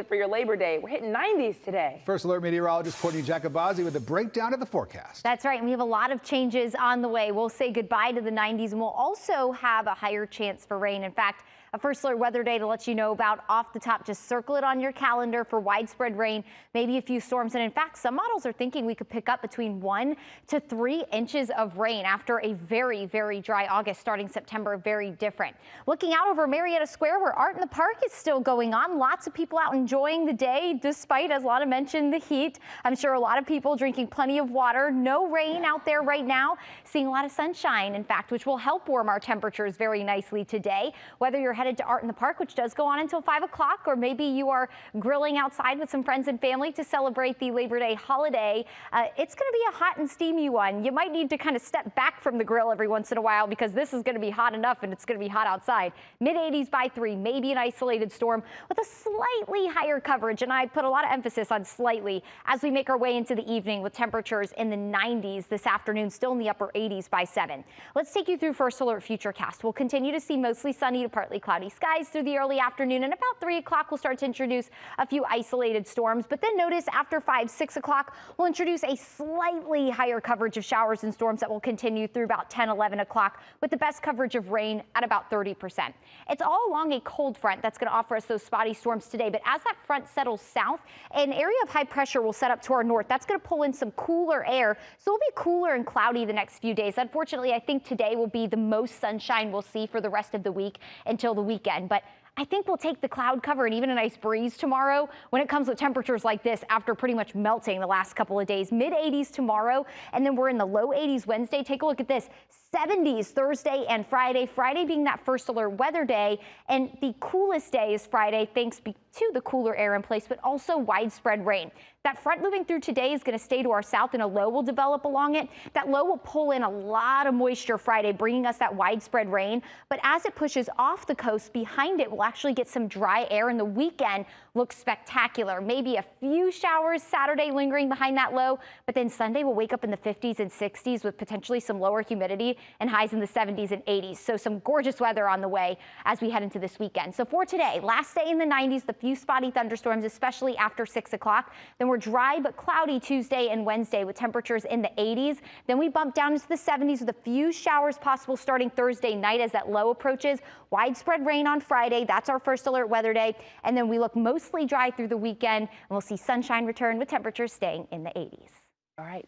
For your Labor Day. We're hitting 90s today. First Alert meteorologist Courtney Jacobazzi with a breakdown of the forecast. That's right. And we have a lot of changes on the way. We'll say goodbye to the 90s and we'll also have a higher chance for rain. In fact, a First Alert weather day to let you know about off the top. Just circle it on your calendar for widespread rain, maybe a few storms. And in fact, some models are thinking we could pick up between 1 to 3 inches of rain after a very, very dry August. Starting September, very different. Looking out over Marietta Square, where Art in the Park is still going on. Lots of people out enjoying the day, despite, as Lana mentioned, the heat. I'm sure a lot of people drinking plenty of water. No rain out there right now. Seeing a lot of sunshine, in fact, which will help warm our temperatures very nicely today. Whether you're headed to Art in the Park, which does go on until 5 o'clock, or maybe you are grilling outside with some friends and family to celebrate the Labor Day holiday, it's going to be a hot and steamy one. You might need to kind of step back from the grill every once in a while because this is going to be hot enough and it's going to be hot outside. Mid-80s by 3, maybe an isolated storm with a slightly higher coverage, and I put a lot of emphasis on slightly as we make our way into the evening with temperatures in the 90s this afternoon, still in the upper 80s by 7. Let's take you through First Alert Futurecast. We'll continue to see mostly sunny to partly cloudy skies through the early afternoon, and about 3 o'clock we'll start to introduce a few isolated storms. But then notice after 5, 6 o'clock we'll introduce a slightly higher coverage of showers and storms that will continue through about 10, 11 o'clock with the best coverage of rain at about 30%. It's all along a cold front that's going to offer us those spotty storms today, but as that front settles south, an area of high pressure will set up to our north. That's going to pull in some cooler air, so it'll be cooler and cloudy the next few days. Unfortunately, I think today will be the most sunshine we'll see for the rest of the week until the weekend, but I think we'll take the cloud cover and even a nice breeze tomorrow when it comes with temperatures like this after pretty much melting the last couple of days. Mid-80s tomorrow, and then we're in the low 80s Wednesday. Take a look at this. 70s Thursday and Friday. Friday being that First Alert weather day, and the coolest day is Friday thanks to the cooler air in place, but also widespread rain. That front moving through today is going to stay to our south, and a low will develop along it. That low will pull in a lot of moisture Friday, bringing us that widespread rain. But as it pushes off the coast, behind it, we'll actually get some dry air, and the weekend looks spectacular. Maybe a few showers Saturday lingering behind that low, but then Sunday we'll wake up in the 50s and 60s with potentially some lower humidity and highs in the 70s and 80s. So some gorgeous weather on the way as we head into this weekend. So for today, last day in the 90s, the few spotty thunderstorms, especially after 6 o'clock. Then we're dry but cloudy Tuesday and Wednesday with temperatures in the 80s. Then we bump down into the 70s with a few showers possible starting Thursday night as that low approaches. Widespread rain on Friday. That's our First Alert weather day. And then we look mostly dry through the weekend, and we'll see sunshine return with temperatures staying in the 80s. All right,